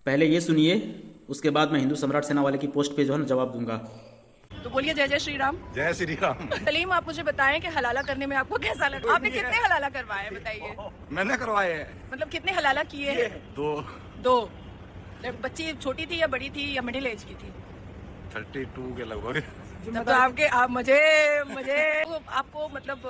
पहले ये सुनिए, उसके बाद मैं हिंदू सम्राट सेना वाले की पोस्ट पे जो है ना जवाब दूंगा। तो बोलिए जय जय श्री राम। जय श्री राम। सलीम, आप मुझे बताएं कि हलाला करने में आपको कैसा लगा? आपने कितने हलाला करवाए बताइए? मैंने करवाए हैं। मतलब कितने हलाला किए हैं? दो। बच्ची छोटी थी या बड़ी थी या मिडिल एज की थी? 32 के लगभग। तो आप मुझे तो आपको मतलब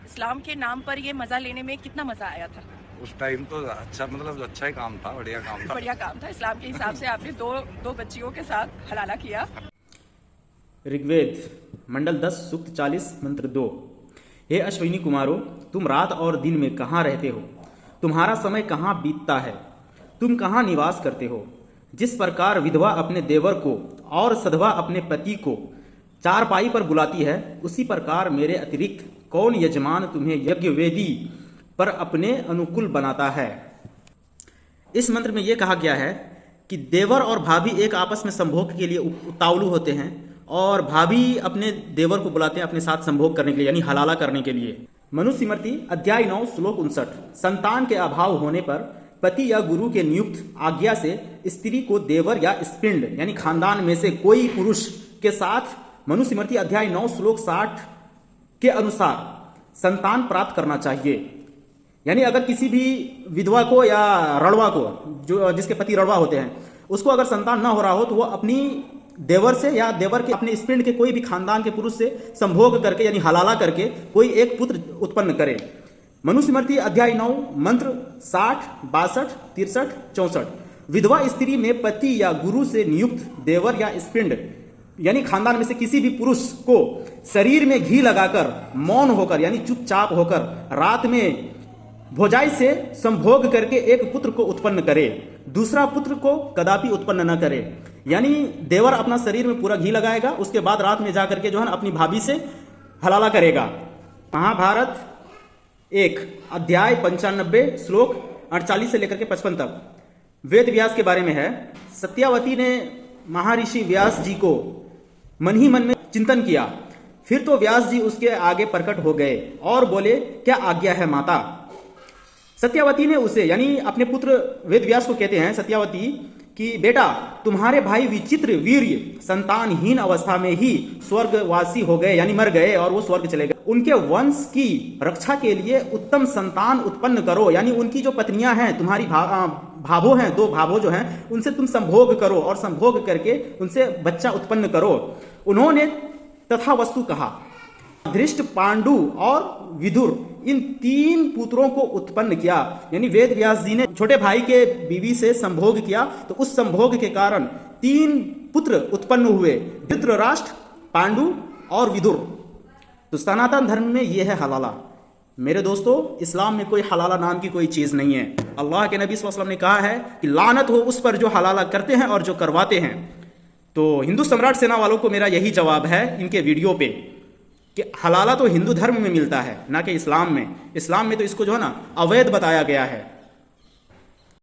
इस्लाम के नाम पर ये मजा लेने में कितना मजा आया था? उस टाइम तो अच्छा, मतलब अच्छा ही काम था, बढ़िया काम था। बढ़िया काम था। इस्लाम के हिसाब से आपने दो बच्चियों के साथ हलाला किया। ऋग्वेद मंडल 10 सूक्त 40 मंत्र 2। हे अश्विनी कुमारों, तुम रात और दिन में कहाँ रहते हो? तुम्हारा समय कहाँ बीतता है? तुम कहाँ निवास करते हो? जिस प्रकार विधवा अपने देवर को और सधवा अपने पति को चारपाई पर बुलाती है, उसी प्रकार मेरे अतिरिक्त कौन यजमान तुम्हें यज्ञ वेदी पर अपने अनुकूल बनाता है। इस मंत्र में यह कहा गया है कि देवर और भाभी एक आपस में संभोग के लिए उतावलू होते हैं और भाभी अपने देवर को बुलाते हैं अपने साथ संभोग करने के लिए, यानी हलाला करने के लिए। मनुस्मृति अध्याय 9 श्लोक 59। संतान के अभाव होने पर पति या गुरु के नियुक्त आज्ञा से स्त्री को देवर या स्पिंड यानी खानदान में से कोई पुरुष के साथ मनुस्मृति अध्याय 9 श्लोक 60 के अनुसार संतान प्राप्त करना चाहिए। यानी अगर किसी भी विधवा को या रड़वा को, जो जिसके पति रड़वा होते हैं, उसको अगर संतान ना हो रहा हो तो वो अपनी देवर से या देवर के अपने स्पिंड के कोई भी खानदान के पुरुष से संभोग करके यानी हलाला करके कोई एक पुत्र उत्पन्न करे। मनुस्मृति अध्याय 9 मंत्र 60, 62, 63, 64। विधवा स्त्री में पति या गुरु से नियुक्त देवर या स्पिंड यानी खानदान में से किसी भी पुरुष को शरीर में घी लगाकर मौन होकर यानी चुपचाप होकर रात में भोजाई से संभोग करके एक पुत्र को उत्पन्न करे, दूसरा पुत्र को कदापि उत्पन्न न करे। यानी देवर अपना शरीर में पूरा घी लगाएगा, उसके बाद रात में जाकर के जो है अपनी भाभी से हलाला करेगा। महाभारत 1 अध्याय 95 श्लोक 48 से लेकर के 55 तक वेद व्यास के बारे में है। सत्यावती ने महर्षि व्यास जी को मन ही मन में चिंतन किया। फिर तो व्यास जी उसके आगे प्रकट हो गए और बोले, क्या आज्ञा है माता? सत्यावती ने उसे यानी अपने पुत्र वेद व्यास को कहते हैं सत्यावती कि बेटा, तुम्हारे भाई विचित्र वीर्य संतानहीन अवस्था में ही स्वर्गवासी हो गए यानी मर गए और वो स्वर्ग चले गए। उनके वंश की रक्षा के लिए उत्तम संतान उत्पन्न करो, यानी उनकी जो पत्नियां हैं, तुम्हारी भाभो हैं, 2 भाभो जो हैं, उनसे तुम संभोग करो और संभोग करके उनसे बच्चा उत्पन्न करो। उन्होंने तथा वस्तु कहा। धृष्ट, पांडु और विदुर इन 3 पुत्रों को उत्पन्न किया। यानी वेद व्यास जी ने छोटे भाई के बीवी से संभोग किया, तो उस संभोग के कारण 3 पुत्र उत्पन्न हुए, धृतराष्ट्र, पांडु और विदुर। तो सनातन धर्म में यह है हलाला। मेरे दोस्तों, इस्लाम में कोई हलाला नाम की कोई चीज नहीं है। अल्लाह के नबी सल्लल्लाहु अलैहि वसल्लम ने कहा है कि लानत हो उस पर जो हलाला करते हैं और जो करवाते हैं। तो हिंदू सम्राट सेना वालों को मेरा यही जवाब है इनके वीडियो पे कि हलाला तो हिंदू धर्म में मिलता है, ना कि इस्लाम में। इस्लाम में तो इसको जो है ना अवैध बताया गया है।